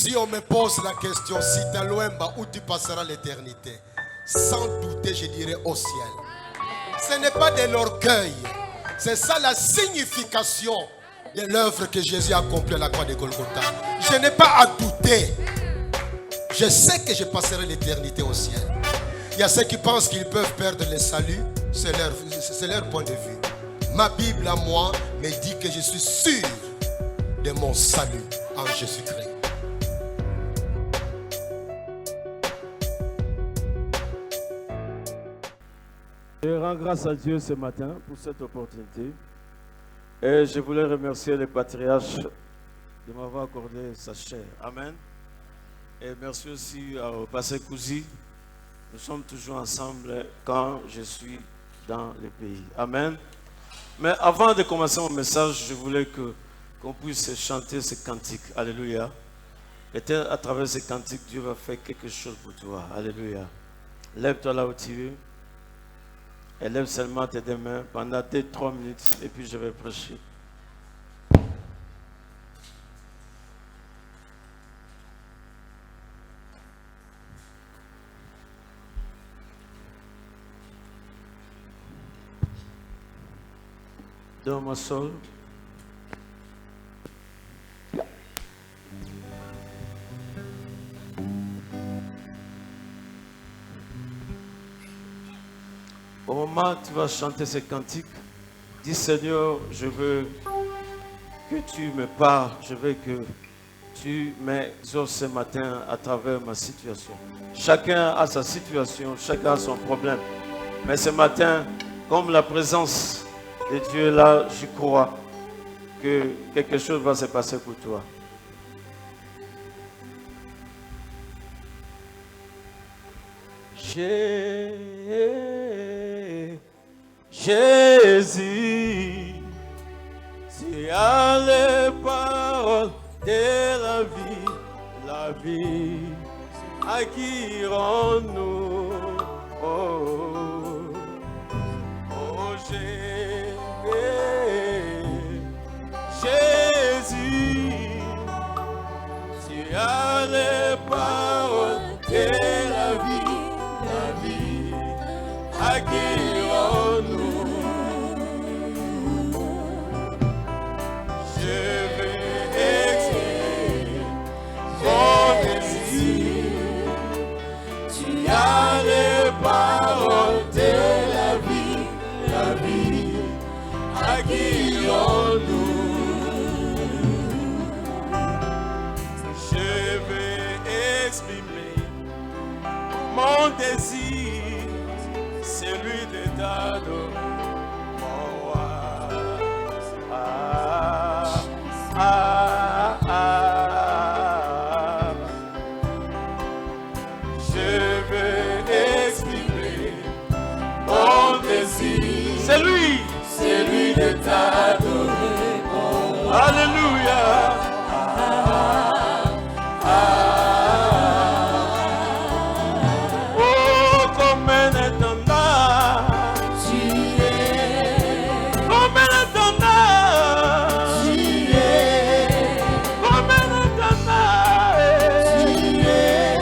Si on me pose la question, si tu es loin, où tu passeras l'éternité? Sans douter, je dirais au ciel. Ce n'est pas de l'orgueil. C'est ça la signification de l'œuvre que Jésus a accomplie à la croix de Golgotha. Je n'ai pas à douter. Je sais que je passerai l'éternité au ciel. Il y a ceux qui pensent qu'ils peuvent perdre le salut. C'est leur point de vue. Ma Bible à moi me dit que je suis sûr de mon salut en Jésus-Christ. Je rends grâce à Dieu ce matin pour cette opportunité. Et je voulais remercier le patriarche de m'avoir accordé sa chair. Amen. Et merci aussi au pasteur Kouzi. Nous sommes toujours ensemble quand je suis dans le pays. Amen. Mais avant de commencer mon message, je voulais qu'on puisse chanter ce cantique. Alléluia. Et à travers ce cantique, Dieu va faire quelque chose pour toi. Alléluia. Lève-toi là où tu es. Et lève seulement tes deux mains pendant 2-3 minutes et puis je vais prêcher. Do sol. Au moment où tu vas chanter ce cantique, dis Seigneur, je veux que tu me parles, je veux que tu m'exauces ce matin à travers ma situation. Chacun a sa situation, chacun a son problème. Mais ce matin, comme la présence de Dieu est là, je crois que quelque chose va se passer pour toi. Jésus, tu as les paroles de la vie, à qui rend-nous, Jésus, tu as les paroles de la vie, à qui rend-nous. Parole de la vie, à qui nous. Je vais exprimer mon désir, celui de t'adorer, mon roi. C'est lui de t'adorer. Alléluia. Oh, comme un étendard, tu es. Comme un étendard, tu es. Comme un étendard, tu es.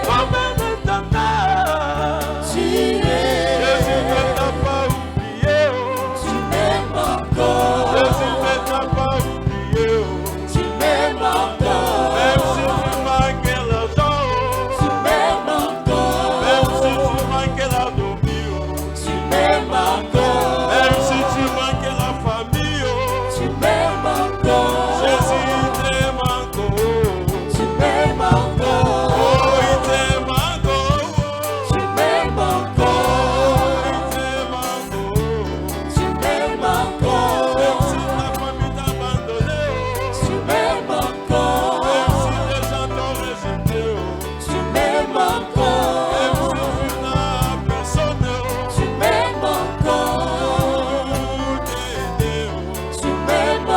Comme un étendard, tu es. Jésus ne t'a pas oublié. Tu m'aimes encore. Jésus ne t'a pas oublié. Tu m'aimes encore. Même si tu manques l'argent. Tu m'aimes encore. Même si tu manques la domine. Tu m'aimes encore. Même si tu manques la famille. Tu m'aimes encore. Jésus t'aime encore. Tu m'aimes encore. Oh, il t'aime encore. Tu m'aimes encore. Il t'aime encore. Tu m'aimes encore. Même si ta famille t'a abandonné. Tu m'aimes encore. Même si les gens t'ont rejeté. Tu m'aimes encore. Même si tu n'as personne. Tu m'aimes encore. Tu m'aimes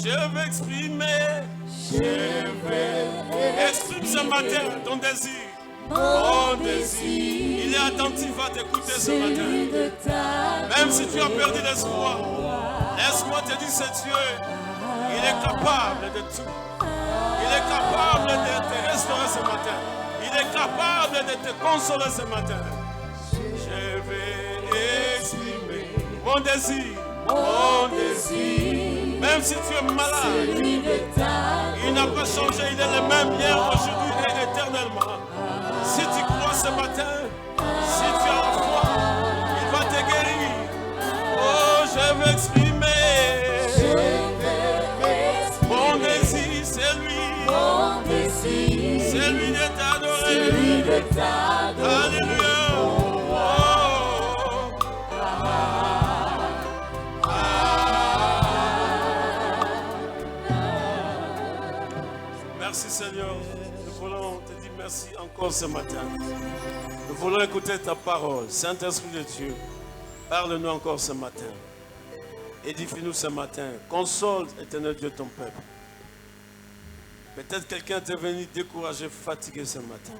Je vais exprimer. Exprime ce matin ton désir. Mon désir. Il est attentif à t'écouter ce matin. Même si tu as perdu l'espoir, laisse-moi te dire, c'est Dieu. Il est capable de tout. Il est capable de te restaurer ce matin. Il est capable de te consoler ce matin. Je vais exprimer mon désir. Mon désir. Même si tu es malade, il n'a pas changé. Il est le même hier, aujourd'hui et éternellement. Si tu crois ce matin, si tu as la foi, il va te guérir. Oh, je vais exprimer. Mon désir, c'est lui. C'est lui de t'adorer. Alléluia. Merci Seigneur. Nous voulons te dire merci encore ce matin. Nous voulons écouter ta parole. Saint-Esprit de Dieu, parle-nous encore ce matin. Édifie-nous ce matin. Console, éternel Dieu, ton peuple. Peut-être quelqu'un est venu découragé, fatigué ce matin.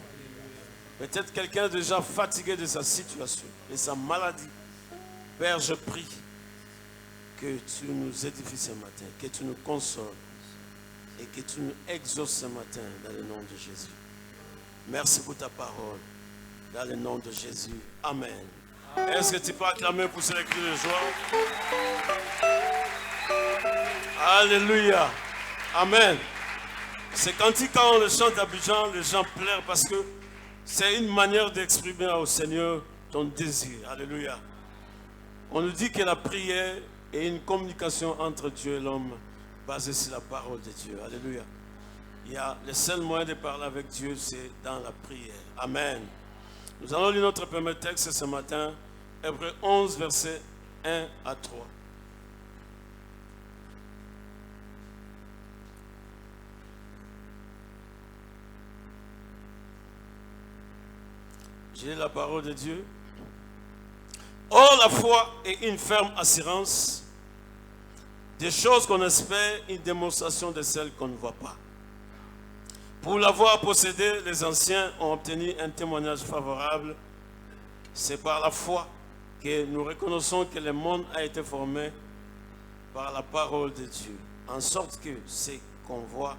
Peut-être quelqu'un est déjà fatigué de sa situation, de sa maladie. Père, je prie que tu nous édifies ce matin, que tu nous consoles et que tu nous exauces ce matin dans le nom de Jésus. Merci pour ta parole. Dans le nom de Jésus. Amen. Est-ce que tu peux acclamer pour ce cri de joie? Alléluia. Amen. C'est quand on le chante d'Abidjan, les gens pleurent parce que c'est une manière d'exprimer au Seigneur ton désir. Alléluia. On nous dit que la prière est une communication entre Dieu et l'homme basée sur la parole de Dieu. Alléluia. Il y a le seul moyen de parler avec Dieu, c'est dans la prière. Amen. Nous allons lire notre premier texte ce matin, Hébreux 11, versets 1 à 3. J'ai la parole de Dieu. Or, la foi est une ferme assurance des choses qu'on espère, une démonstration de celles qu'on ne voit pas. Pour l'avoir possédé, les anciens ont obtenu un témoignage favorable. C'est par la foi que nous reconnaissons que le monde a été formé par la parole de Dieu, en sorte que ce qu'on voit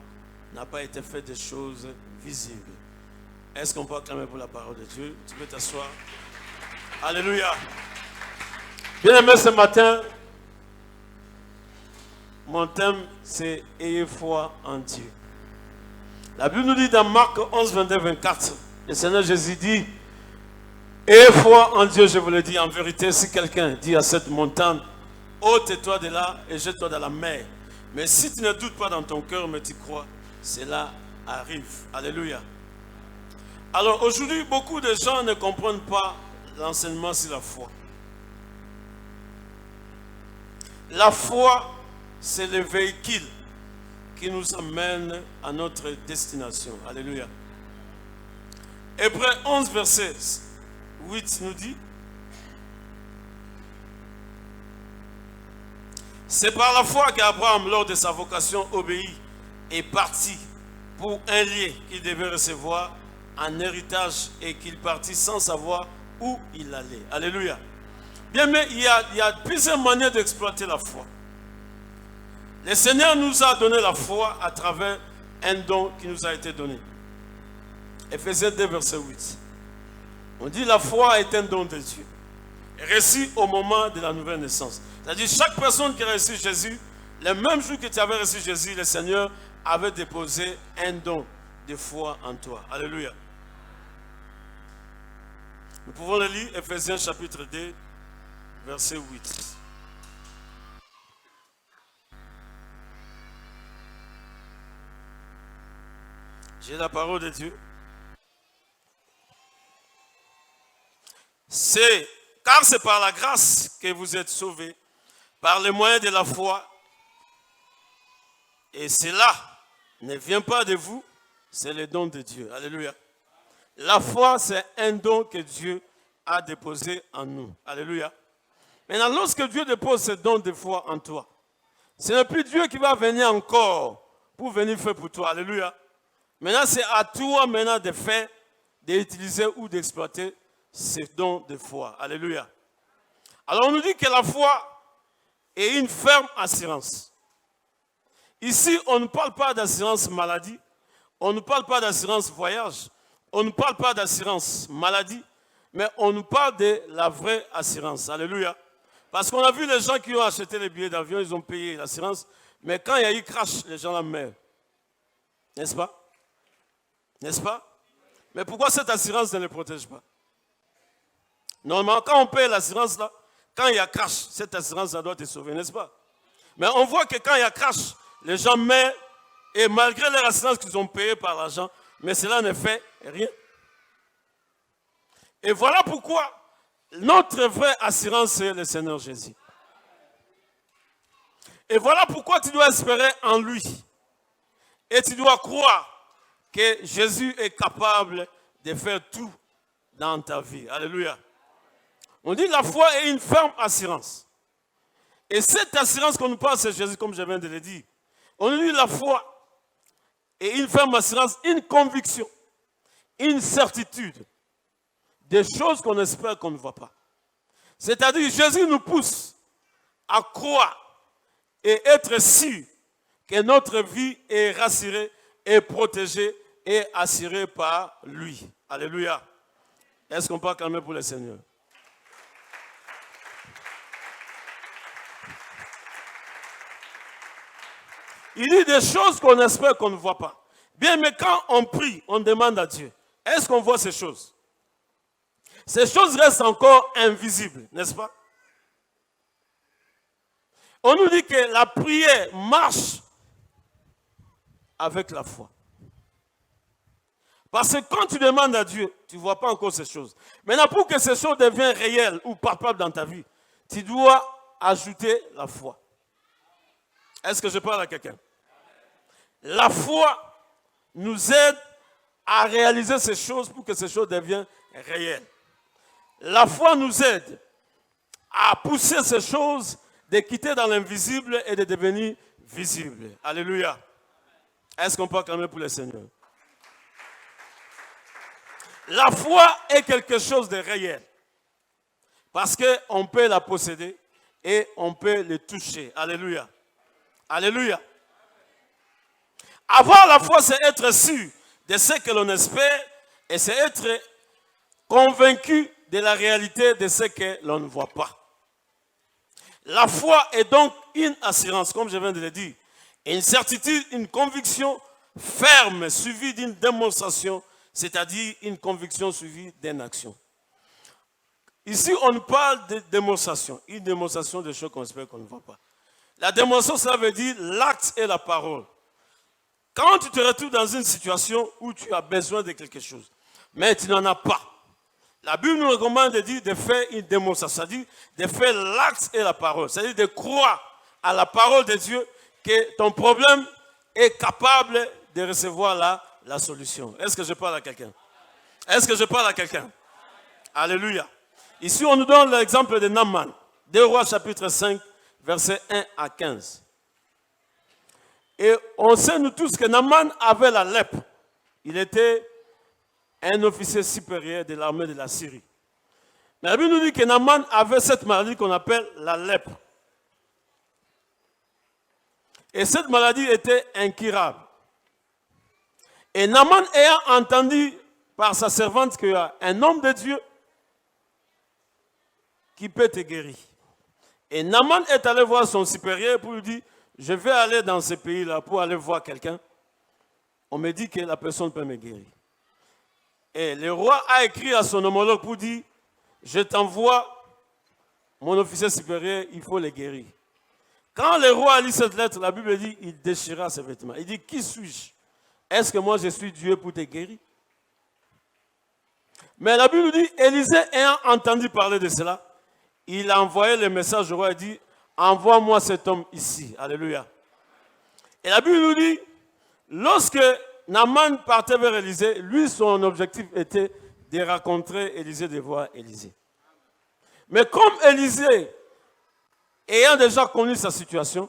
n'a pas été fait de choses visibles. Est-ce qu'on peut acclamer pour la parole de Dieu? Tu peux t'asseoir. Alléluia. Bien-aimés, ce matin, mon thème, c'est « Ayez foi en Dieu ». La Bible nous dit dans Marc 11, 22, 24, le Seigneur Jésus dit « Ayez foi en Dieu, je vous le dis, en vérité, si quelqu'un dit à cette montagne, ôte-toi de là et jette-toi dans la mer. Mais si tu ne doutes pas dans ton cœur, mais tu crois, cela arrive. » Alléluia. Alors aujourd'hui, beaucoup de gens ne comprennent pas l'enseignement sur la foi. La foi, c'est le véhicule qui nous amène à notre destination. Alléluia. Hébreux 11, verset 8 nous dit, c'est par la foi qu'Abraham, lors de sa vocation, obéit et partit pour un lieu qu'il devait recevoir en héritage et qu'il partit sans savoir où il allait. Alléluia. Bien, mais il y a plusieurs manières d'exploiter la foi. Le Seigneur nous a donné la foi à travers un don qui nous a été donné. Éphésiens 2, verset 8. On dit la foi est un don de Dieu, reçu au moment de la nouvelle naissance. C'est-à-dire chaque personne qui a reçu Jésus, le même jour que tu avais reçu Jésus, le Seigneur avait déposé un don de foi en toi. Alléluia. Nous pouvons le lire, Éphésiens chapitre 2, verset 8. J'ai la parole de Dieu. Car c'est par la grâce que vous êtes sauvés, par le moyen de la foi. Et cela ne vient pas de vous, c'est le don de Dieu. Alléluia. La foi, c'est un don que Dieu a déposé en nous. Alléluia. Maintenant, lorsque Dieu dépose ce don de foi en toi, Ce n'est plus Dieu qui va venir encore pour venir faire pour toi. Alléluia. Maintenant, c'est à toi maintenant de faire, d'utiliser ou d'exploiter ces dons de foi. Alléluia. Alors, on nous dit que la foi est une ferme assurance. Ici, on ne parle pas d'assurance maladie, on ne parle pas d'assurance voyage, on ne parle pas d'assurance maladie, mais on nous parle de la vraie assurance. Alléluia. Parce qu'on a vu les gens qui ont acheté les billets d'avion, ils ont payé l'assurance, mais quand il y a eu crash, les gens la meurent. N'est-ce pas? N'est-ce pas? Mais pourquoi cette assurance ne les protège pas? Normalement, quand on paye l'assurance là, quand il y a crash, cette assurance ça doit te sauver, n'est-ce pas? Mais on voit que quand il y a crash, les gens meurent et malgré leur assurance qu'ils ont payée par l'argent, mais cela ne fait rien. Et voilà pourquoi notre vraie assurance, c'est le Seigneur Jésus. Et voilà pourquoi tu dois espérer en lui. Et tu dois croire que Jésus est capable de faire tout dans ta vie. Alléluia. On dit la foi est une ferme assurance. Et cette assurance qu'on nous parle, c'est Jésus, comme je viens de le dire. On nous dit la foi est une ferme assurance, une conviction, une certitude des choses qu'on espère qu'on ne voit pas. C'est-à-dire, Jésus nous pousse à croire et être sûr que notre vie est rassurée et protégée et assurée par lui. Alléluia. Est-ce qu'on peut acclamer pour le Seigneur? Il dit des choses qu'on espère qu'on ne voit pas. Bien, mais quand on prie, on demande à Dieu, est-ce qu'on voit ces choses? Ces choses restent encore invisibles, n'est-ce pas? On nous dit que la prière marche avec la foi. Parce que quand tu demandes à Dieu, tu ne vois pas encore ces choses. Maintenant, pour que ces choses deviennent réelles ou palpables dans ta vie, tu dois ajouter la foi. Est-ce que je parle à quelqu'un? La foi nous aide à réaliser ces choses pour que ces choses deviennent réelles. La foi nous aide à pousser ces choses, de quitter dans l'invisible et de devenir visibles. Alléluia. Est-ce qu'on peut acclamer pour le Seigneur? La foi est quelque chose de réel. Parce qu'on peut la posséder et on peut le toucher. Alléluia. Alléluia. Avoir la foi, c'est être sûr de ce que l'on espère et c'est être convaincu de la réalité de ce que l'on ne voit pas. La foi est donc une assurance, comme je viens de le dire, une certitude, une conviction ferme suivie d'une démonstration, c'est-à-dire une conviction suivie d'une action. Ici, on parle de démonstration, une démonstration de choses qu'on espère qu'on ne voit pas. La démonstration, ça veut dire l'acte et la parole. Quand tu te retrouves dans une situation où tu as besoin de quelque chose, mais tu n'en as pas, la Bible nous recommande de faire une démonstration, c'est-à-dire de faire l'acte et la parole, c'est-à-dire de croire à la parole de Dieu que ton problème est capable de recevoir la solution. Est-ce que je parle à quelqu'un? Est-ce que je parle à quelqu'un? Alléluia. Ici, on nous donne l'exemple de Naaman, 2 Rois chapitre 5, versets 1 à 15. Et on sait nous tous que Naaman avait la lèpre. Il était un officier supérieur de l'armée de la Syrie. Mais la Bible nous dit que Naaman avait cette maladie qu'on appelle la lèpre. Et cette maladie était incurable. Et Naaman ayant entendu par sa servante qu'il y a un homme de Dieu qui peut te guérir. Et Naaman est allé voir son supérieur pour lui dire, je vais aller dans ce pays-là pour aller voir quelqu'un. On me dit que la personne peut me guérir. Et le roi a écrit à son homologue pour dire, je t'envoie mon officier supérieur, il faut le guérir. Quand le roi a lu cette lettre, la Bible dit, il déchira ses vêtements. Il dit, qui suis-je? Est-ce que moi je suis Dieu pour te guérir? Mais la Bible dit, Élisée ayant entendu parler de cela, il a envoyé le message au roi et dit, envoie-moi cet homme ici. Alléluia. Et la Bible nous dit, lorsque Naaman partait vers Élisée, lui, son objectif était de rencontrer Élisée, de voir Élisée. Mais comme Élisée, ayant déjà connu sa situation,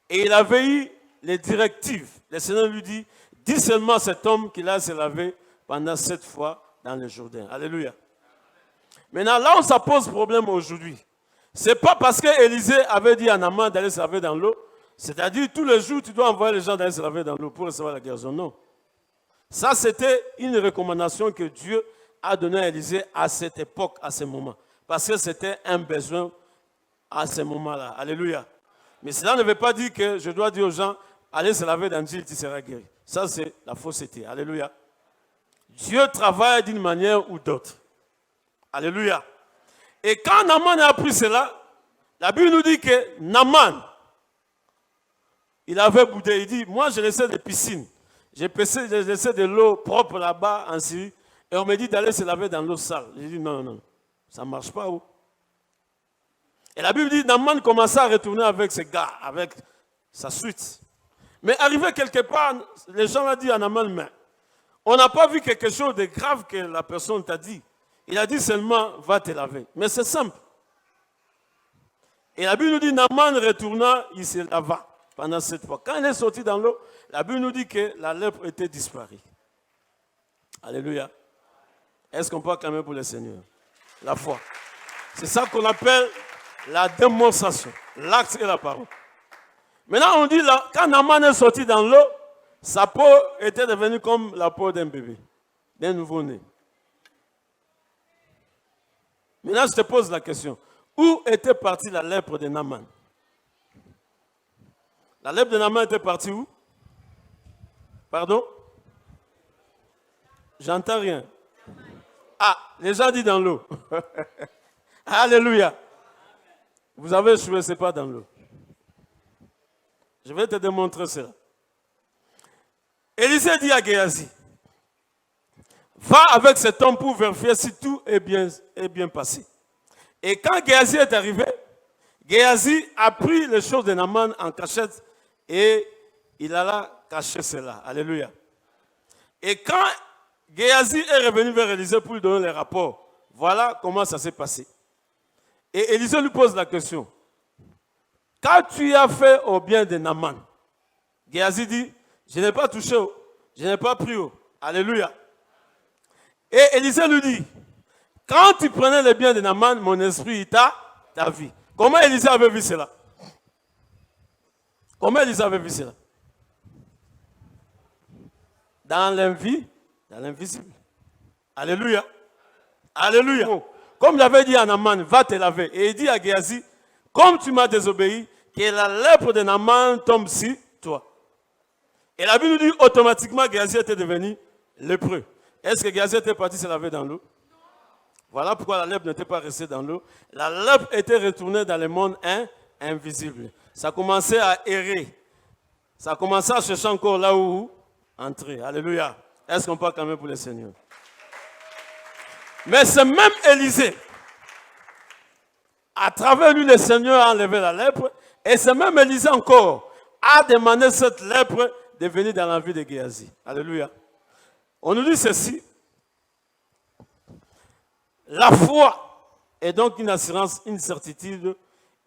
Et il avait eu les directives. Le Seigneur lui dit, dis seulement à cet homme qu'il a se laver pendant 7 fois dans le Jourdain. Alléluia. Maintenant, là où ça pose problème aujourd'hui, ce n'est pas parce qu'Élisée avait dit à Naaman d'aller se laver dans l'eau, c'est-à-dire tous les jours tu dois envoyer les gens d'aller se laver dans l'eau pour recevoir la guérison. Non. Ça, c'était une recommandation que Dieu a donnée à Élisée à cette époque, à ce moment. Parce que c'était un besoin à ce moment-là. Alléluia. Mais cela ne veut pas dire que je dois dire aux gens, allez se laver dans l'huile, tu seras guéri. Ça, c'est la fausseté. Alléluia. Dieu travaille d'une manière ou d'autre. Alléluia. Et quand Naaman a appris cela, la Bible nous dit que Naaman, il avait boudé. Il dit, moi, j'ai laissé des piscines. J'ai laissé de l'eau propre là-bas en Syrie. Et on me dit d'aller se laver dans l'eau sale. J'ai dit, non, non, non. Ça ne marche pas. Où? Et la Bible dit, Naaman commençait à retourner avec ses gars, avec sa suite. Mais arrivé quelque part, les gens ont dit à Naaman, mais on n'a pas vu quelque chose de grave que la personne t'a dit. Il a dit seulement, va te laver. Mais c'est simple. Et la Bible nous dit, Naaman retourna, il se lava pendant 7 fois. Quand il est sorti dans l'eau, la Bible nous dit que la lèpre était disparue. Alléluia. Est-ce qu'on peut acclamer pour le Seigneur? La foi. C'est ça qu'on appelle la démonstration. L'acte et la parole. Maintenant, on dit, là, quand Naaman est sorti dans l'eau, sa peau était devenue comme la peau d'un bébé, d'un nouveau-né. Maintenant, je te pose la question. Où était partie la lèpre de Naaman? La lèpre de Naaman était partie où? Pardon? J'entends rien. Ah, les gens disent dans l'eau. Alléluia. Vous avez échoué, ce n'est pas dans l'eau. Je vais te démontrer cela. Élisée dit à Géasi, va avec cet homme pour vérifier si tout est bien passé. Et quand Géasi est arrivé, Géasi a pris les choses de Naaman en cachette et il alla cacher cela. Alléluia. Et quand Géasi est revenu vers Élisée pour lui donner les rapports, voilà comment ça s'est passé. Et Élisée lui pose la question. Qu'as-tu as fait au bien de Naaman? Géasi dit, je n'ai pas touché, je n'ai pas pris. Alléluia. Et Élisée lui dit, quand tu prenais le bien de Naaman, mon esprit t'a vu. Comment Élisée avait vu cela? Comment Élisée avait vu cela? Dans l'invisible. Alléluia. Alléluia. Comme j'avais dit à Naaman, va te laver. Et il dit à Géasi, comme tu m'as désobéi, que la lèpre de Naaman tombe sur toi. Et la Bible nous dit automatiquement Géasi était devenu lépreux. Est-ce que Géasi était parti se laver dans l'eau? Voilà pourquoi la lèpre n'était pas restée dans l'eau. La lèpre était retournée dans le monde invisible. Ça commençait à errer. Ça commençait à chercher encore là où entrer. Alléluia. Est-ce qu'on peut acclamer pour le Seigneur? Mais ce même Élisée, à travers lui, le Seigneur a enlevé la lèpre. Et ce même Élisée encore a demandé cette lèpre de venir dans la vie de Géasi. Alléluia. On nous dit ceci. La foi est donc une assurance, une certitude,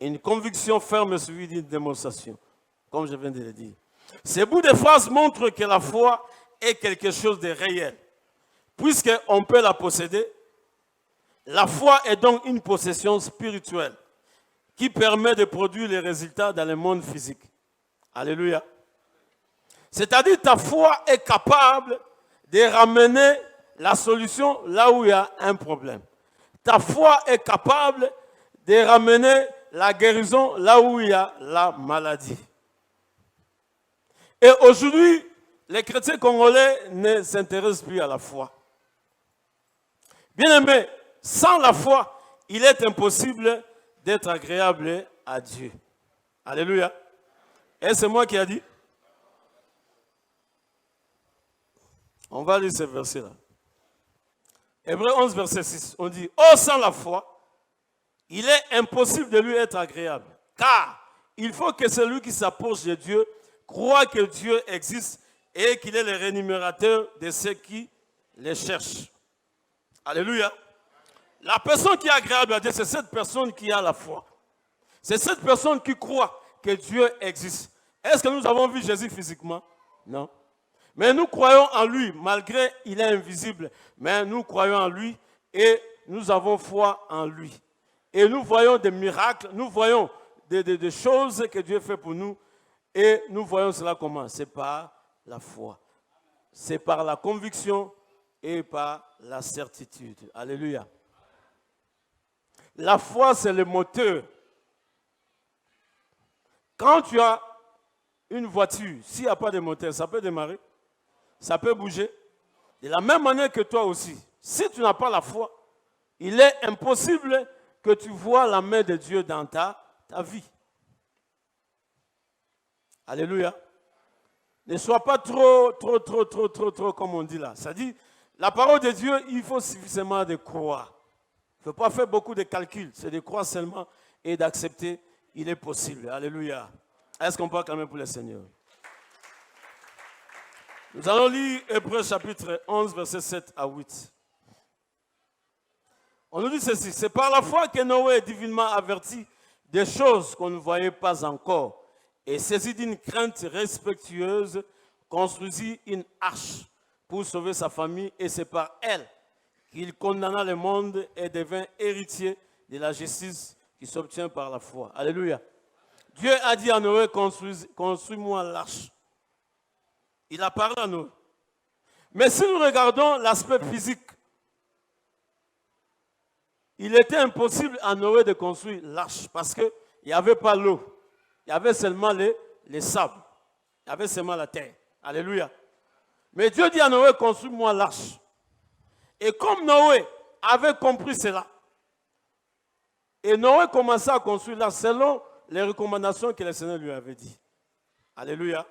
une conviction ferme suivie d'une démonstration, comme je viens de le dire. Ces bouts de phrases montrent que la foi est quelque chose de réel. Puisqu'on peut la posséder, la foi est donc une possession spirituelle qui permet de produire les résultats dans le monde physique. Alléluia. C'est-à-dire ta foi est capable de ramener la solution là où il y a un problème. Ta foi est capable de ramener la guérison là où il y a la maladie. Et aujourd'hui, les chrétiens congolais ne s'intéressent plus à la foi. Bien aimé, sans la foi, il est impossible d'être agréable à Dieu. Alléluia. Et c'est moi qui ai dit. On va lire ce verset-là. Hébreux 11, verset 6. On dit, oh, sans la foi, il est impossible de lui être agréable. Car il faut que celui qui s'approche de Dieu croit que Dieu existe et qu'il est le rémunérateur de ceux qui les cherchent. Alléluia. La personne qui est agréable à Dieu, c'est cette personne qui a la foi. C'est cette personne qui croit que Dieu existe. Est-ce que nous avons vu Jésus physiquement? Non. Mais nous croyons en lui, malgré il est invisible. Mais nous croyons en lui et nous avons foi en lui. Et nous voyons des miracles, nous voyons des choses que Dieu fait pour nous. Et nous voyons cela comment? C'est par la foi. C'est par la conviction et par la certitude. Alléluia. La foi, c'est le moteur. Quand tu as une voiture, s'il n'y a pas de moteur, ça peut démarrer, ça peut bouger. De la même manière que toi aussi, si tu n'as pas la foi, il est impossible que tu vois la main de Dieu dans ta vie. Alléluia. Ne sois pas trop, comme on dit là. Ça dit, la parole de Dieu, il faut suffisamment de croire. Il ne faut pas faire beaucoup de calculs, c'est de croire seulement et d'accepter. Il est possible. Alléluia. Est-ce qu'on peut acclamer pour le Seigneur? Nous allons lire Hébreux chapitre 11, versets 7 à 8. On nous dit ceci. C'est par la foi que Noé est divinement averti des choses qu'on ne voyait pas encore. Et saisi d'une crainte respectueuse, construisit une arche pour sauver sa famille. Et c'est par elle qu'il condamna le monde et devint héritier de la justice qui s'obtient par la foi. Alléluia. Dieu a dit à Noé, construis-moi l'arche. Il a parlé à Noé. Mais si nous regardons l'aspect physique, il était impossible à Noé de construire l'arche parce qu'il n'y avait pas l'eau. Il y avait seulement les sables. Il y avait seulement la terre. Alléluia. Mais Dieu dit à Noé, construis-moi l'arche. Et comme Noé avait compris cela, et Noé commença à construire l'arche selon les recommandations que le Seigneur lui avait dit. Alléluia.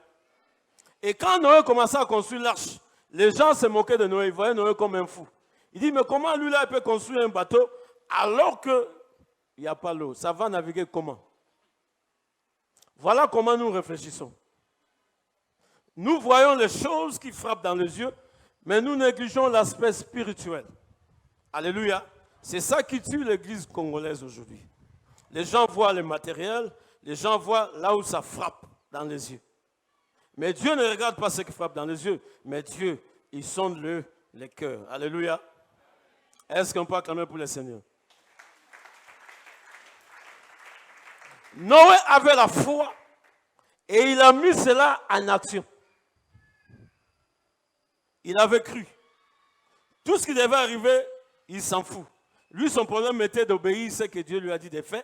Et quand Noé commença à construire l'arche, les gens se moquaient de Noé. Ils voyaient Noé comme un fou. Il dit, mais comment lui là il peut construire un bateau alors qu'il n'y a pas l'eau? Ça va naviguer comment? Voilà comment nous réfléchissons. Nous voyons les choses qui frappent dans les yeux, mais nous négligeons l'aspect spirituel. Alléluia. C'est ça qui tue l'église congolaise aujourd'hui. Les gens voient le matériel, les gens voient là où ça frappe dans les yeux. Mais Dieu ne regarde pas ce qui frappe dans les yeux, mais Dieu, il sonde les cœurs. Alléluia. Est-ce qu'on peut acclamer pour le Seigneur? Noé avait la foi et il a mis cela en action. Il avait cru. Tout ce qui devait arriver, il s'en fout. Lui, son problème était d'obéir ce que Dieu lui a dit de faire.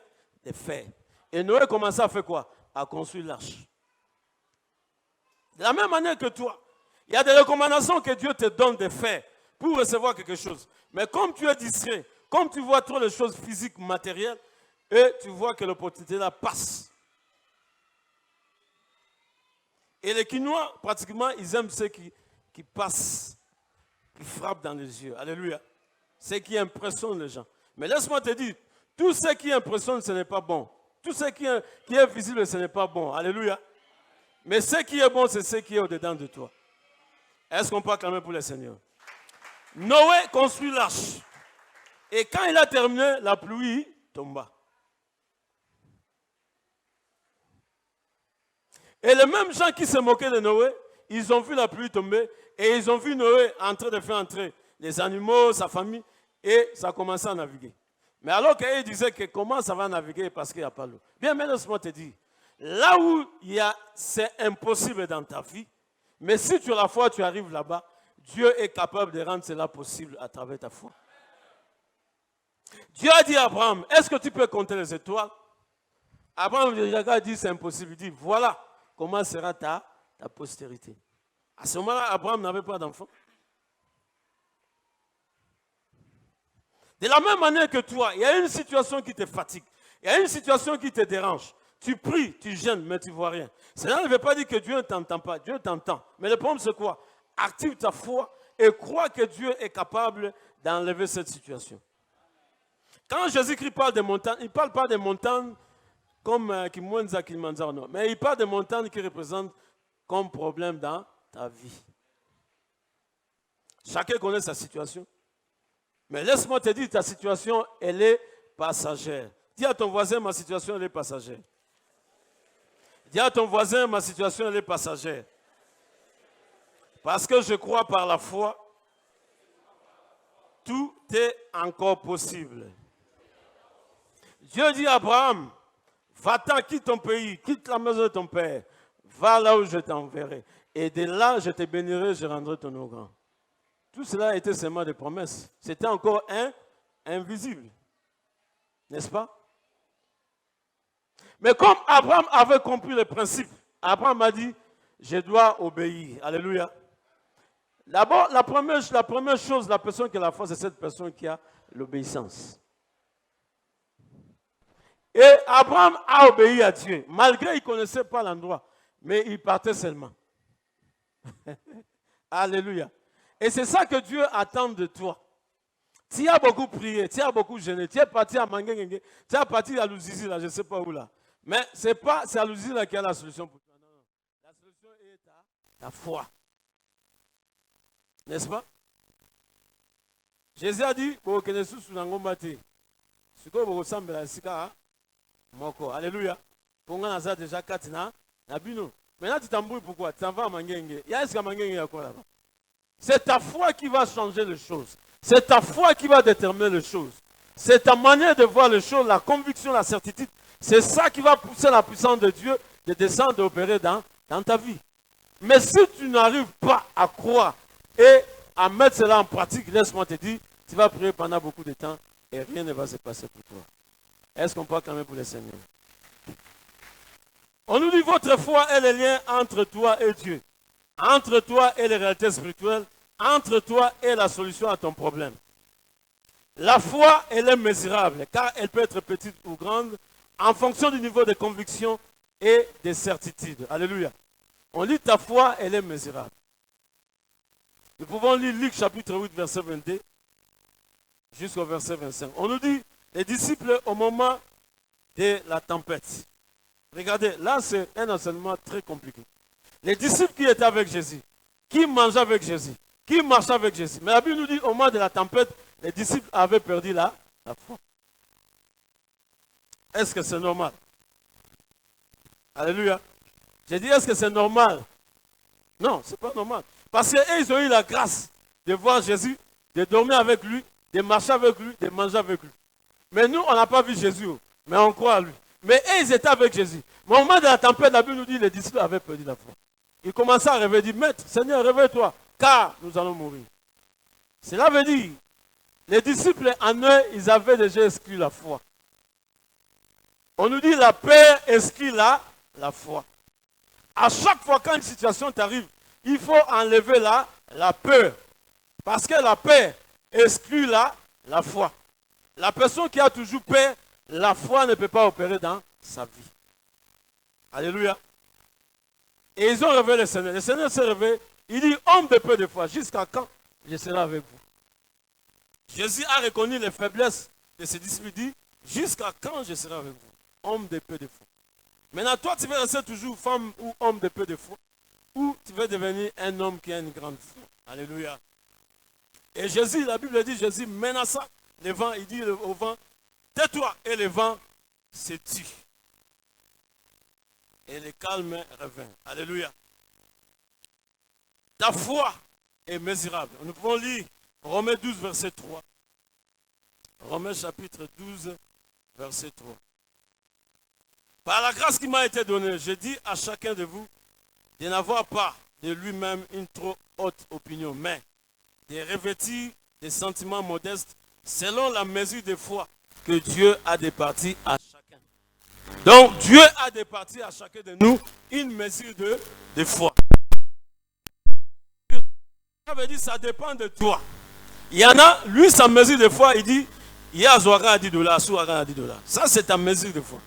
Et Noé commençait à faire quoi? À construire l'arche. De la même manière que toi, il y a des recommandations que Dieu te donne de faire pour recevoir quelque chose. Mais comme tu es distrait, comme tu vois trop les choses physiques, matérielles, et tu vois que l'opportunité là passe. Et les Quinois, pratiquement, ils aiment ceux qui passent, qui frappent dans les yeux. Alléluia. Ce qui impressionne les gens. Mais laisse-moi te dire, tout ce qui impressionne, ce n'est pas bon. Tout ce qui est visible, ce n'est pas bon. Alléluia. Mais ce qui est bon, c'est ce qui est au-dedans de toi. Est-ce qu'on peut acclamer pour le Seigneur? Noé construit l'arche. Et quand il a terminé, la pluie tomba. Et les mêmes gens qui se moquaient de Noé, ils ont vu la pluie tomber et ils ont vu Noé en train de faire entrer les animaux, sa famille, et ça a commencé à naviguer. Mais alors qu'ils disaient que comment ça va naviguer parce qu'il n'y a pas l'eau. Bien, mais laisse-moi te dire, là où c'est impossible dans ta vie, mais si tu as la foi, tu arrives là-bas, Dieu est capable de rendre cela possible à travers ta foi. Dieu a dit à Abraham, est-ce que tu peux compter les étoiles? Abraham a dit, c'est impossible. Il dit, voilà comment sera ta postérité. À ce moment-là, Abraham n'avait pas d'enfant. De la même manière que toi, il y a une situation qui te fatigue. Il y a une situation qui te dérange. Tu pries, tu jeûnes, mais tu ne vois rien. Cela ne veut pas dire que Dieu ne t'entend pas. Dieu t'entend. Mais le problème, c'est quoi? Active ta foi et crois que Dieu est capable d'enlever cette situation. Quand Jésus-Christ parle des montagnes, il ne parle pas des montagnes comme Kimwenza, Kilimanjaro, non. Mais il parle des montagnes qui représentent comme problème dans ta vie. Chacun connaît sa situation. Mais laisse-moi te dire, ta situation, elle est passagère. Dis à ton voisin, ma situation, elle est passagère. Dis à ton voisin, ma situation elle est passagère. Parce que je crois par la foi, tout est encore possible. Dieu dit à Abraham, va-t'en, quitte ton pays, quitte la maison de ton père, va là où je t'enverrai. Et de là, je te bénirai, je rendrai ton nom grand. Tout cela était seulement des promesses. C'était encore invisible. N'est-ce pas? Mais comme Abraham avait compris le principe, Abraham a dit, je dois obéir. Alléluia. D'abord, la première chose, la personne qui a la foi, c'est cette personne qui a l'obéissance. Et Abraham a obéi à Dieu, malgré qu'il ne connaissait pas l'endroit, mais il partait seulement. Alléluia. Et c'est ça que Dieu attend de toi. Tu as beaucoup prié, tu as beaucoup jeûné, tu es parti à Manguengue, tu es parti à Luzizi, là, je ne sais pas où là. Mais c'est à Luzizi là qui a la solution pour toi. Non, non. La solution est ta foi. N'est-ce pas? Jésus a dit, vous connaissez sous l'angombate. Ce que vous ressemblez à Sika, Moko. Alléluia. Pour nous, on a déjà 4 ans. Maintenant, tu t'embrouilles pourquoi? Tu t'en vas à Manguengue. Il y a ce qu'à Manguengue, il y a quoi là-bas? C'est ta foi qui va changer les choses. C'est ta foi qui va déterminer les choses. C'est ta manière de voir les choses, la conviction, la certitude. C'est ça qui va pousser la puissance de Dieu de descendre, d'opérer dans ta vie. Mais si tu n'arrives pas à croire et à mettre cela en pratique, laisse-moi te dire, tu vas prier pendant beaucoup de temps et rien ne va se passer pour toi. Est-ce qu'on peut acclamer pour le Seigneur? On nous dit, votre foi est le lien entre toi et Dieu. Entre toi et les réalités spirituelles, entre toi et la solution à ton problème. La foi, elle est mesurable, car elle peut être petite ou grande, en fonction du niveau de conviction et de certitude. Alléluia. On lit ta foi, elle est mesurable. Nous pouvons lire Luc chapitre 8, verset 22, jusqu'au verset 25. On nous dit, les disciples au moment de la tempête. Regardez, là c'est un enseignement très compliqué. Les disciples qui étaient avec Jésus, qui mangeaient avec Jésus, qui marchaient avec Jésus. Mais la Bible nous dit, au moment de la tempête, les disciples avaient perdu la foi. Est-ce que c'est normal? Alléluia. J'ai dit, est-ce que c'est normal? Non, ce n'est pas normal. Parce qu'ils ont eu la grâce de voir Jésus, de dormir avec lui, de marcher avec lui, de manger avec lui. Mais nous, on n'a pas vu Jésus, mais on croit à lui. Mais eux, ils étaient avec Jésus. Mais au moment de la tempête, la Bible nous dit que les disciples avaient perdu la foi. Ils commençaient à rêver, ils disent, Maître, Seigneur, réveille-toi, car nous allons mourir. Cela veut dire, les disciples en eux, ils avaient déjà exclu la foi. On nous dit, la peur exclut la foi. À chaque fois quand une situation t'arrive, il faut enlever la peur. Parce que la peur exclut la foi. La personne qui a toujours peur, la foi ne peut pas opérer dans sa vie. Alléluia. Et ils ont réveillé le Seigneur. Le Seigneur s'est réveillé. Il dit, homme de peu de foi, jusqu'à quand je serai avec vous? Jésus a reconnu les faiblesses de ses disciples. Il dit, jusqu'à quand je serai avec vous? Homme de peu de foi. Maintenant, toi, tu veux rester toujours femme ou homme de peu de foi, ou tu veux devenir un homme qui a une grande foi. Alléluia. Et Jésus, la Bible dit, Jésus menaça le vent. Il dit au vent, tais-toi, et le vent se tut. Et le calme revint. Alléluia. Ta foi est mesurable. Nous pouvons lire Romains 12, verset 3. Romains chapitre 12, verset 3. Par la grâce qui m'a été donnée, je dis à chacun de vous de n'avoir pas de lui-même une trop haute opinion, mais de revêtir des sentiments modestes selon la mesure de foi que Dieu a départie à chacun. Donc Dieu a départi à chacun de nous une mesure de foi. Ça veut dire que ça dépend de toi. Il y en a, lui, sa mesure de foi, il dit, il y a Zohara à $10, Souhara à $10. Ça, c'est ta mesure de foi.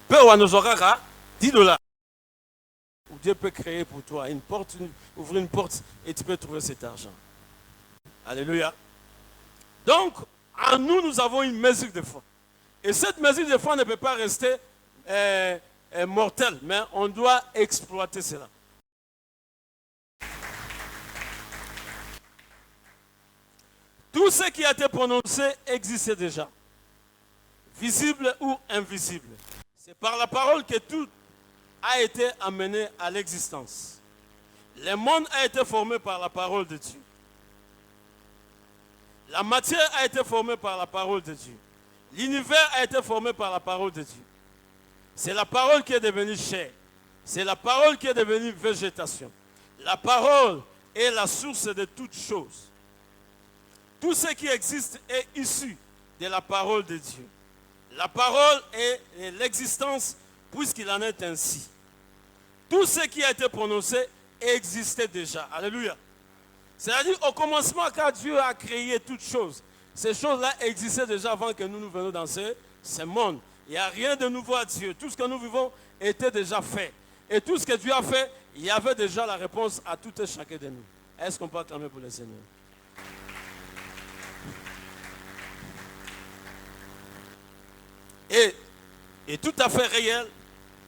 Peu ou à nos Zohara, $10. Dieu peut créer pour toi une porte, ouvrir une porte et tu peux trouver cet argent. Alléluia. Donc, en nous, nous avons une mesure de foi. Et cette mesure de foi ne peut pas rester mortelle, mais on doit exploiter cela. Tout ce qui a été prononcé existait déjà, visible ou invisible. C'est par la parole que tout a été amené à l'existence. Le monde a été formé par la parole de Dieu. La matière a été formée par la parole de Dieu. L'univers a été formé par la parole de Dieu. C'est la parole qui est devenue chair. C'est la parole qui est devenue végétation. La parole est la source de toutes choses. Tout ce qui existe est issu de la parole de Dieu. La parole est l'existence puisqu'il en est ainsi. Tout ce qui a été prononcé existait déjà. Alléluia. C'est-à-dire au commencement quand Dieu a créé toutes choses, ces choses-là existaient déjà avant que nous venions dans ce monde. Il n'y a rien de nouveau à Dieu. Tout ce que nous vivons était déjà fait. Et tout ce que Dieu a fait, il y avait déjà la réponse à tout et chacun de nous. Est-ce qu'on peut acclamer pour le Seigneur? Et tout à fait réel,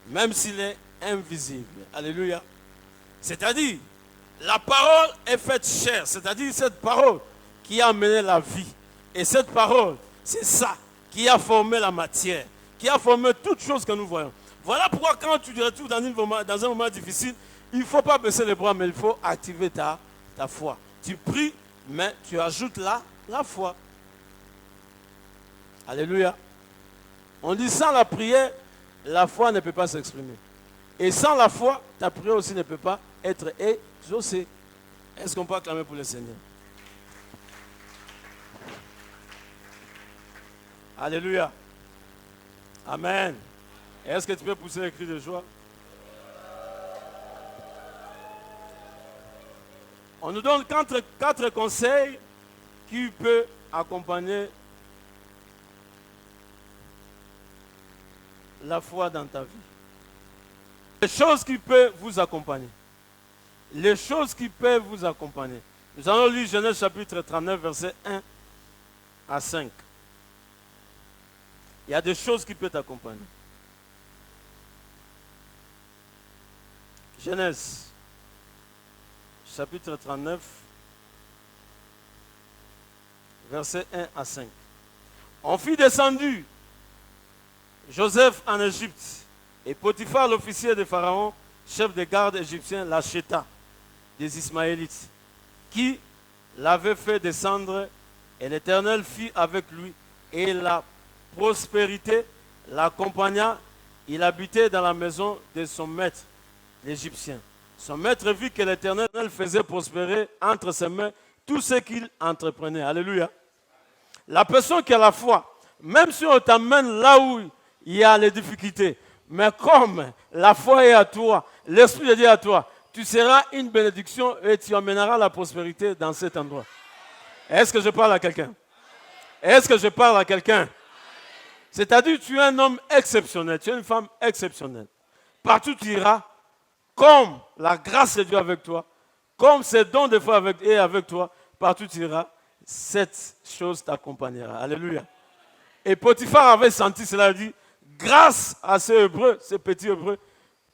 même s'il est invisible. Alléluia. C'est-à-dire, la parole est faite chair. C'est-à-dire, cette parole qui a amené la vie. Et cette parole, c'est ça qui a formé la matière, qui a formé toutes choses que nous voyons. Voilà pourquoi quand tu te retrouves dans un moment difficile, il ne faut pas baisser les bras, mais il faut activer ta foi. Tu pries, mais tu ajoutes la foi. Alléluia. On dit sans la prière, la foi ne peut pas s'exprimer. Et sans la foi, ta prière aussi ne peut pas être exaucée. Est-ce qu'on peut acclamer pour le Seigneur? Alléluia. Amen. Est-ce que tu peux pousser les cris de joie? On nous donne quatre conseils qui peuvent accompagner la foi dans ta vie. Les choses qui peuvent vous accompagner. Les choses qui peuvent vous accompagner. Nous allons lire Genèse chapitre 39, versets 1 à 5. Il y a des choses qui peuvent t'accompagner. Genèse chapitre 39, versets 1 à 5. On fit descendre Joseph en Égypte, et Potiphar, l'officier de Pharaon, chef de garde égyptien, l'acheta des Ismaélites, qui l'avait fait descendre, et l'Éternel fit avec lui, et la prospérité l'accompagna. Il habitait dans la maison de son maître, l'Égyptien. Son maître vit que l'Éternel faisait prospérer entre ses mains tout ce qu'il entreprenait. Alléluia. La personne qui a la foi, même si on t'amène là où il y a les difficultés, mais comme la foi est à toi, l'Esprit de Dieu est à toi, tu seras une bénédiction et tu amèneras la prospérité dans cet endroit. Est-ce que je parle à quelqu'un? Est-ce que je parle à quelqu'un? C'est-à-dire tu es un homme exceptionnel, tu es une femme exceptionnelle. Partout tu iras, comme la grâce de Dieu avec toi, comme ses dons de foi avec toi, partout tu iras, cette chose t'accompagnera. Alléluia. Et Potiphar avait senti cela, il dit, grâce à ces Hébreux, ces petits Hébreux,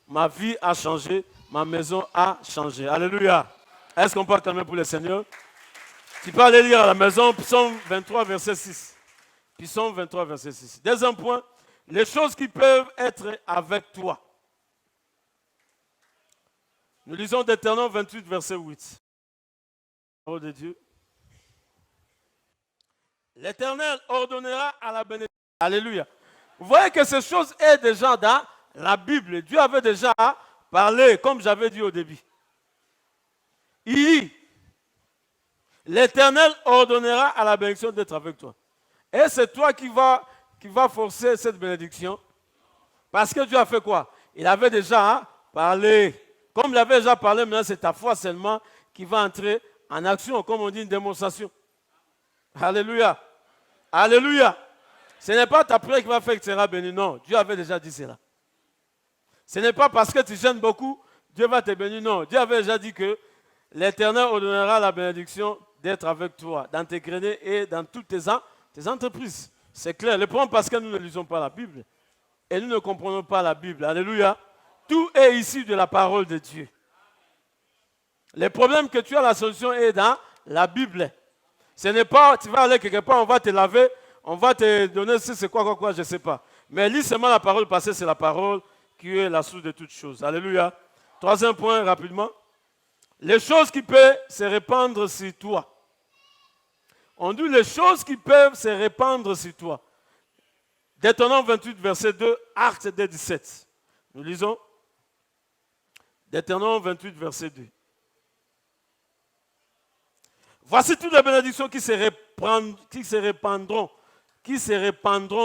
ma vie a changé, ma maison a changé. Alléluia. Est-ce qu'on peut acclamer pour le Seigneur? Tu peux aller lire à la maison, Psaume 23, verset 6. Psaume 23, verset 6. Deuxième point, les choses qui peuvent être avec toi. Nous lisons Deutéronome 28, verset 8. Parole de Dieu. L'Éternel ordonnera à la bénédiction. Alléluia. Vous voyez que ces choses est déjà dans la Bible. Dieu avait déjà parlé, comme j'avais dit au début. Il dit, l'Éternel ordonnera à la bénédiction d'être avec toi. Et c'est toi qui va forcer cette bénédiction. Parce que Dieu a fait quoi? Il avait déjà parlé. Comme il avait déjà parlé, maintenant c'est ta foi seulement qui va entrer en action, comme on dit, une démonstration. Alléluia. Alléluia. Ce n'est pas ta prière qui va faire que tu seras béni. Non, Dieu avait déjà dit cela. Ce n'est pas parce que tu gênes beaucoup, Dieu va te bénir. Non, Dieu avait déjà dit que l'Éternel ordonnera la bénédiction d'être avec toi, dans tes greniers et dans toutes tes entreprises. C'est clair. Le problème, parce que nous ne lisons pas la Bible et nous ne comprenons pas la Bible. Alléluia. Tout est issu de la parole de Dieu. Le problème que tu as, la solution est dans la Bible. Ce n'est pas, tu vas aller quelque part, on va te laver, on va te donner c'est quoi, je ne sais pas. Mais lis seulement la parole parce que c'est la parole qui est la source de toutes choses. Alléluia. Troisième point, rapidement. Les choses qui peuvent se répandre sur toi. On dit les choses qui peuvent se répandre sur toi. Deutéronome 28, verset 2, Actes 2, 17. Nous lisons. Deutéronome 28, verset 2. Voici toutes les bénédictions qui se répandront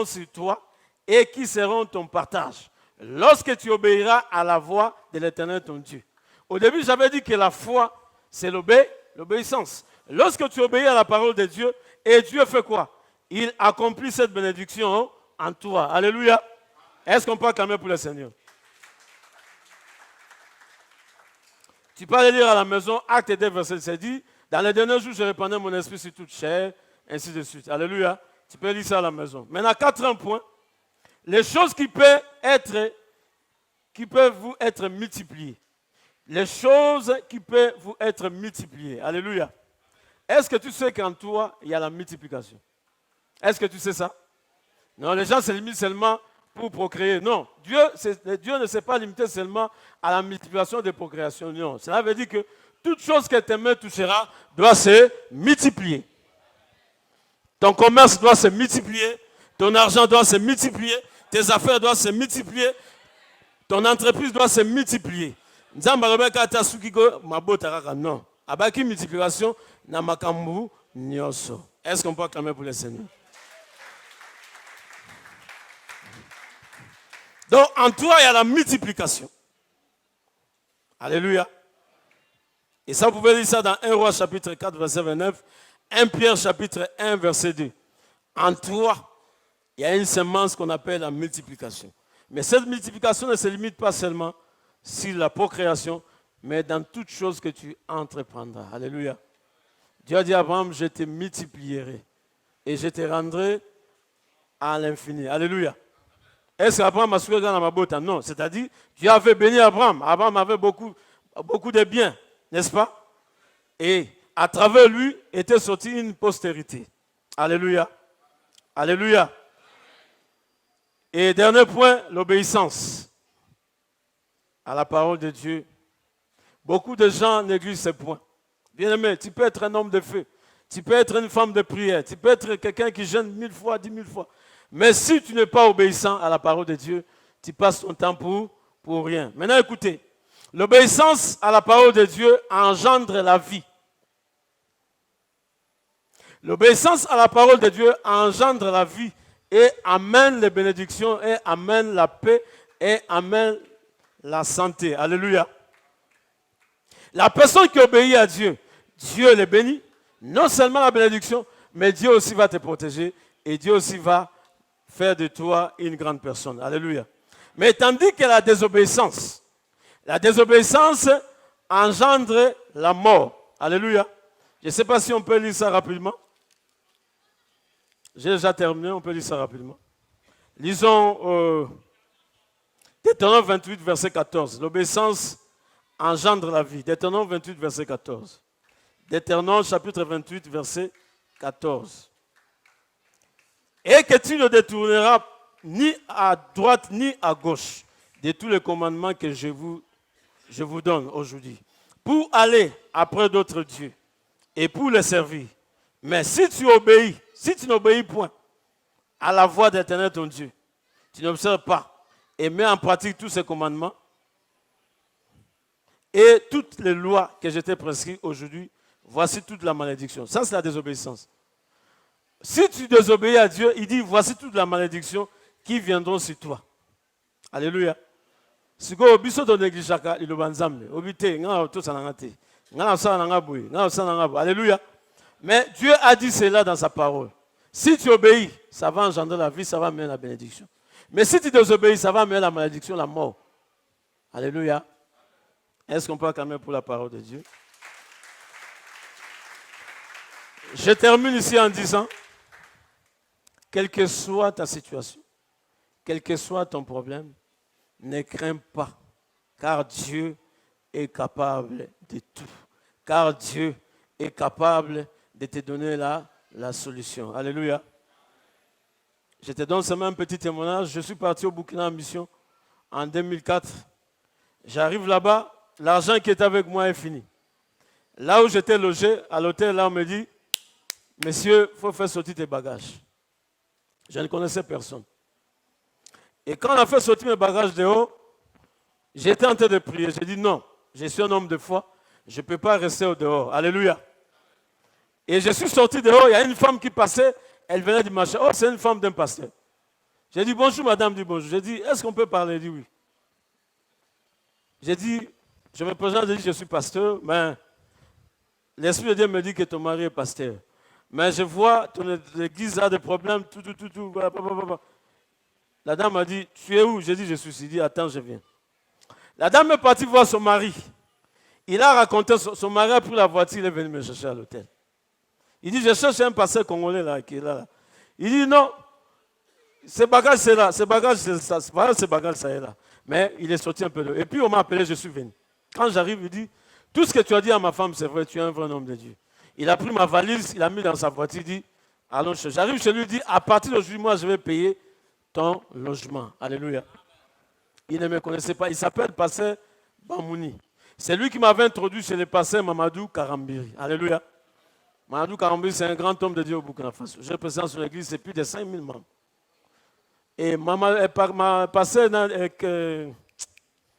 sur toi et qui seront ton partage lorsque tu obéiras à la voix de l'Éternel ton Dieu. Au début, j'avais dit que la foi, c'est l'obéissance. Lorsque tu obéis à la parole de Dieu, et Dieu fait quoi? Il accomplit cette bénédiction en toi. Alléluia. Est-ce qu'on peut acclamer pour le Seigneur? Tu peux aller lire à la maison, Acte 2, verset 7, dit, dans les derniers jours, je répandrai mon esprit sur toute chair, ainsi de suite. Alléluia. Tu peux lire ça à la maison. Maintenant, quatrième point, les choses qui peuvent vous être multipliées. Les choses qui peuvent vous être multipliées. Alléluia. Est-ce que tu sais qu'en toi, il y a la multiplication? Est-ce que tu sais ça? Non, les gens se limitent seulement pour procréer. Non, Dieu ne s'est pas limité seulement à la multiplication des procréations. Non, cela veut dire que toute chose que tes mains touchera doit se multiplier. Ton commerce doit se multiplier, ton argent doit se multiplier, tes affaires doivent se multiplier, ton entreprise doit se multiplier. Non. Abaki multiplication na makambu nyoso. Est-ce qu'on peut acclamer pour le Seigneur? Donc en toi il y a la multiplication. Alléluia. Et ça vous pouvez lire ça dans 1 Roi chapitre 4 verset 29, 1 Pierre chapitre 1 verset 2. En toi il y a une semence qu'on appelle la multiplication. Mais cette multiplication ne se limite pas seulement sur la procréation, mais dans toute chose que tu entreprendras. Alléluia. Dieu a dit à Abraham, je te multiplierai et je te rendrai à l'infini. Alléluia. Est-ce qu'Abraham a souhaité dans ma botte? Non. C'est-à-dire, Dieu avait béni Abraham. Abraham avait beaucoup de biens, n'est-ce pas? Et à travers lui était sortie une postérité. Alléluia. Alléluia. Et dernier point, l'obéissance à la parole de Dieu. Beaucoup de gens négligent ce point. Bien-aimé, tu peux être un homme de feu, tu peux être une femme de prière, tu peux être quelqu'un qui jeûne 1000 fois, 10 000 fois. Mais si tu n'es pas obéissant à la parole de Dieu, tu passes ton temps pour rien. Maintenant, écoutez, l'obéissance à la parole de Dieu engendre la vie. L'obéissance à la parole de Dieu engendre la vie et amène les bénédictions et amène la paix et amène la santé. Alléluia. La personne qui obéit à Dieu, Dieu les bénit. Non seulement la bénédiction, mais Dieu aussi va te protéger et Dieu aussi va faire de toi une grande personne. Alléluia. Mais tandis que la désobéissance engendre la mort. Alléluia. Je ne sais pas si on peut lire ça rapidement. J'ai déjà terminé, on peut lire ça rapidement. Lisons Deutéronome 28, verset 14. L'obéissance engendre la vie. Deutéronome 28, verset 14. Deutéronome chapitre 28, verset 14. Et que tu ne détourneras ni à droite ni à gauche de tous les commandements que je vous donne aujourd'hui, pour aller après d'autres dieux et pour les servir. Mais si tu n'obéis point à la voix d'Éternel ton Dieu, tu n'observes pas et mets en pratique tous ces commandements et toutes les lois que je t'ai prescrites aujourd'hui, voici toute la malédiction. Ça, c'est la désobéissance. Si tu désobéis à Dieu, il dit, voici toute la malédiction qui viendront sur toi. Alléluia. Si tu as Alléluia. Mais Dieu a dit cela dans sa parole. Si tu obéis, ça va engendrer la vie, ça va amener la bénédiction. Mais si tu désobéis, ça va amener la malédiction, la mort. Alléluia. Est-ce qu'on peut acclamer pour la parole de Dieu? Je termine ici en disant, quelle que soit ta situation, quel que soit ton problème, ne crains pas, car Dieu est capable de tout. Car Dieu est capable de te donner la solution. Alléluia. Je te donne seulement un petit témoignage. Je suis parti au Burkina en mission en 2004. J'arrive là-bas, l'argent qui était avec moi est fini. Là où j'étais logé, à l'hôtel, là on me dit, monsieur, il faut faire sortir tes bagages. Je ne connaissais personne. Et quand on a fait sortir mes bagages dehors, j'étais en train de prier. J'ai dit non, je suis un homme de foi, je ne peux pas rester au dehors. Alléluia. Et je suis sorti dehors, il y a une femme qui passait, elle venait du marché. Oh, c'est une femme d'un pasteur. J'ai dit bonjour, madame, dit bonjour. J'ai dit, est-ce qu'on peut parler? Elle dit oui. J'ai dit, je me présente, je dis, je suis pasteur, mais l'Esprit de Dieu me dit que ton mari est pasteur. Mais je vois, ton église a des problèmes, tout. La dame m'a dit, tu es où? J'ai dit, je suis ici. Il dit, attends, je viens. La dame est partie voir son mari. Il a raconté, son mari a pris la voiture, il est venu me chercher à l'hôtel. Il dit, je cherche un pasteur congolais là, qui est là. Il dit, non, ces bagages c'est là, ces bagages c'est ça, ces bagages ça est là. Mais il est sorti un peu de... Et puis on m'a appelé, je suis venu. Quand j'arrive, il dit, tout ce que tu as dit à ma femme, c'est vrai, tu es un vrai homme de Dieu. Il a pris ma valise, il a mis dans sa voiture, il dit, allons chez. J'arrive chez lui, il dit, à partir d'aujourd'hui, moi, je vais payer ton logement. Alléluia. Il ne me connaissait pas. Il s'appelle Pasteur Bamouni. C'est lui qui m'avait introduit chez le pasteur Mamadou Karambiri. Alléluia. Mamadou Karambiri, c'est un grand homme de Dieu au Burkina Faso. Je présente sur l'église, c'est plus de 5000 membres. Et ma pasteur,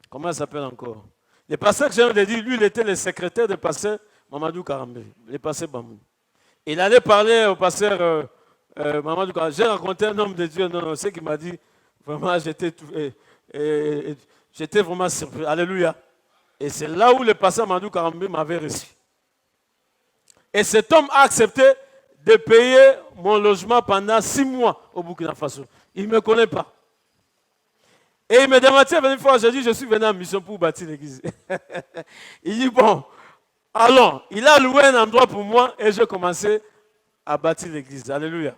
comment elle s'appelle encore? Le pasteur que j'ai envie de dire, lui, il était le secrétaire du pasteur Mamadou Karambiri, le pasteur Bamouni. Il allait parler au pasteur Mamadou Karambiri. J'ai rencontré un homme de Dieu, non, c'est qui m'a dit, vraiment, j'étais vraiment surpris. Alléluia. Et c'est là où le pasteur Mamadou Karambiri m'avait reçu. Et cet homme a accepté de payer mon logement pendant 6 mois au Burkina Faso. Il ne me connaît pas. Et il me demande, une fois, j'ai dit, je suis venu en mission pour bâtir l'église. Il dit, bon, allons. Il a loué un endroit pour moi et j'ai commencé à bâtir l'église. Alléluia.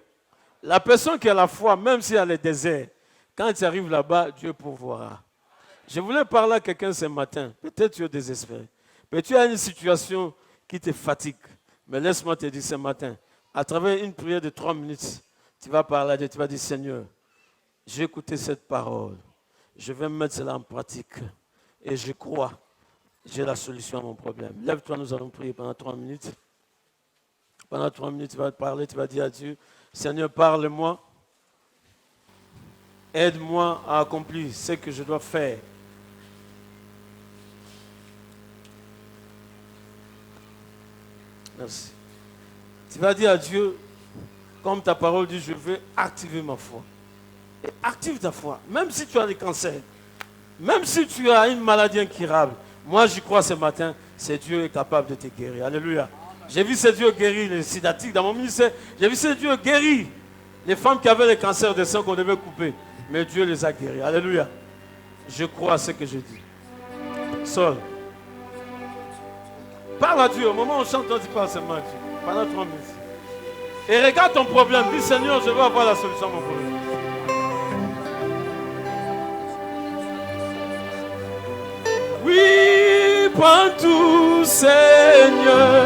La personne qui a la foi, même si elle est désert, quand tu arrives là-bas, Dieu pourvoira. Je voulais parler à quelqu'un ce matin. Peut-être tu es désespéré. Peut-être tu as une situation qui te fatigue. Mais laisse-moi te dire ce matin, à travers une prière de 3 minutes, tu vas parler à Dieu, tu vas dire, Seigneur, j'ai écouté cette parole. Je vais mettre cela en pratique. Et je crois, j'ai la solution à mon problème. Lève-toi, nous allons prier pendant 3 minutes. Pendant 3 minutes, tu vas parler, tu vas dire à Dieu, Seigneur, parle-moi. Aide-moi à accomplir ce que je dois faire. Merci. Tu vas dire à Dieu, comme ta parole dit, je veux activer ma foi. Et active ta foi. Même si tu as des cancers, même si tu as une maladie incurable, moi j'y crois ce matin, c'est Dieu est capable de te guérir. Alléluia. J'ai vu ce Dieu guérir les sidatiques dans mon ministère. J'ai vu ce Dieu guérir les femmes qui avaient le cancer de sang qu'on devait couper. Mais Dieu les a guéris. Alléluia. Je crois à ce que je dis. Sol. Parle à Dieu. Au moment où on chante, on dit pas seulement à Dieu. Pendant 3 minutes. Et regarde ton problème. Dis Seigneur, je veux avoir la solution à mon problème. Oui, prends tout, Seigneur.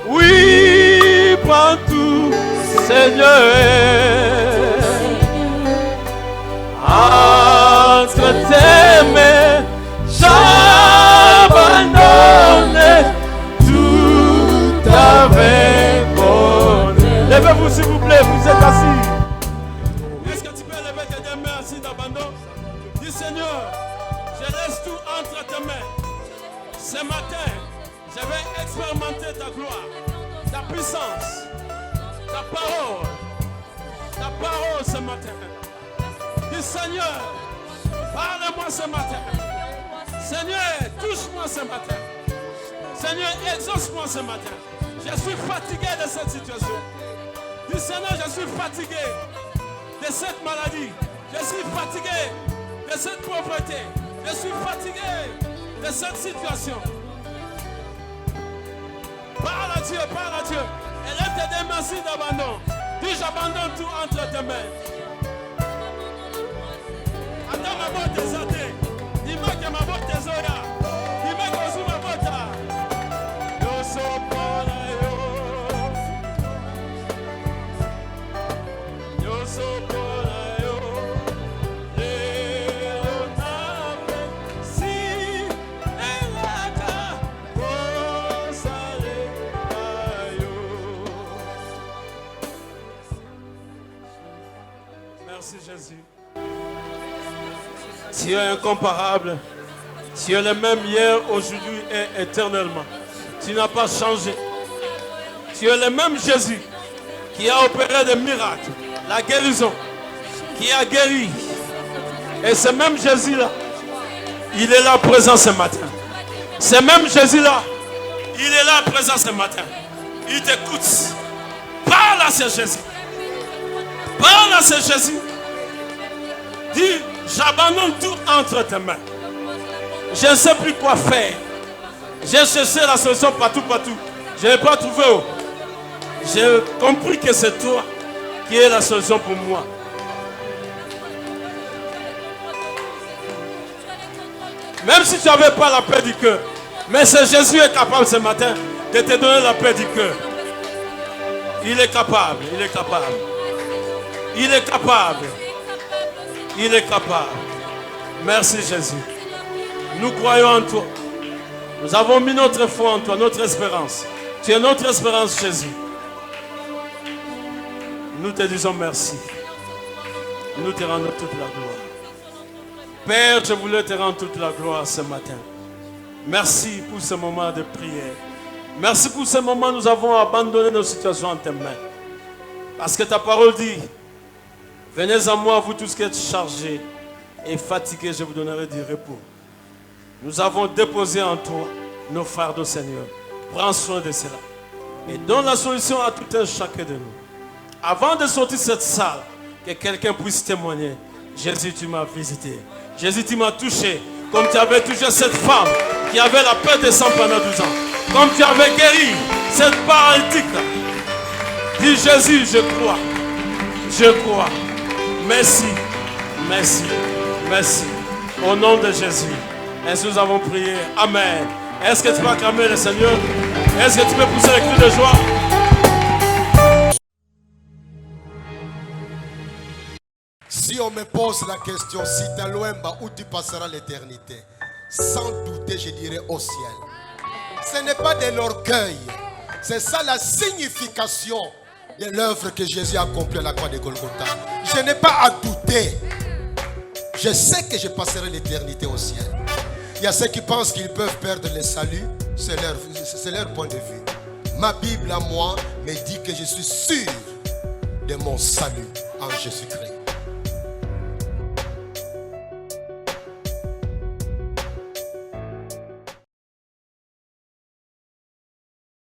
Oui, prends tout, Seigneur. Entre tes mains, j'abandonne tout avec bonheur. Levez-vous s'il vous plaît, vous êtes assis. Est-ce que tu peux lever tes 2 mains assis d'abandon? Dis Seigneur, je laisse tout entre tes mains. Ce matin, je vais expérimenter ta gloire, ta puissance, ta parole ce matin. Dis Seigneur, parle-moi ce matin. Seigneur, touche-moi ce matin. Seigneur, exauce-moi ce matin. Je suis fatigué de cette situation. Dis Seigneur, je suis fatigué de cette maladie. Je suis fatigué de cette pauvreté. Je suis fatigué de cette situation. Parle à Dieu, parle à Dieu. Et lève tes 2 mains d'abandon. Dis j'abandonne tout entre tes mains. Attends ma botte des athées. Dis-moi que ma botte des oya. Dis-moi que je ma botte. Yo so pour yo. Tu es incomparable. Tu es le même hier, aujourd'hui et éternellement. Tu n'as pas changé. Tu es le même Jésus qui a opéré des miracles, la guérison, qui a guéri. Et ce même Jésus-là, il est là présent ce matin. Ce même Jésus-là, il est là présent ce matin. Il t'écoute. Parle à ce Jésus. Parle à ce Jésus. Dis, j'abandonne tout entre tes mains. Je ne sais plus quoi faire. J'ai cherché la solution partout. Je n'ai pas trouvé. J'ai compris que c'est toi qui es la solution pour moi. Même si tu n'avais pas la paix du cœur, mais ce Jésus est capable ce matin de te donner la paix du cœur. Il est capable, il est capable. Il est capable. Il est capable. Merci Jésus. Nous croyons en toi. Nous avons mis notre foi en toi, notre espérance. Tu es notre espérance, Jésus. Nous te disons merci. Nous te rendons toute la gloire. Père, je voulais te rendre toute la gloire ce matin. Merci pour ce moment de prière. Merci pour ce moment où nous avons abandonné nos situations en tes mains. Parce que ta parole dit, venez à moi, vous tous qui êtes chargés et fatigués, je vous donnerai du repos. Nous avons déposé en toi nos fardeaux, Seigneur. Prends soin de cela. Et donne la solution à tout un chacun de nous. Avant de sortir de cette salle, que quelqu'un puisse témoigner. Jésus, tu m'as visité. Jésus, tu m'as touché. Comme tu avais touché cette femme qui avait la peur de sang pendant 12 ans. Comme tu avais guéri cette paralytique. Dis Jésus, je crois. Je crois. Merci. Merci. Merci. Au nom de Jésus. Ainsi nous avons prié. Amen. Est-ce que tu peux acclamer le Seigneur? Est-ce que tu peux pousser les cris de joie? Si on me pose la question, si tu es loin, où tu passeras l'éternité? Sans douter, je dirais au ciel. Ce n'est pas de l'orgueil. C'est ça la signification de l'œuvre que Jésus a accomplie à la croix de Golgotha. Je n'ai pas à douter. Je sais que je passerai l'éternité au ciel. Il y a ceux qui pensent qu'ils peuvent perdre le salut. C'est leur point de vue. Ma Bible à moi me dit que je suis sûr de mon salut en Jésus-Christ.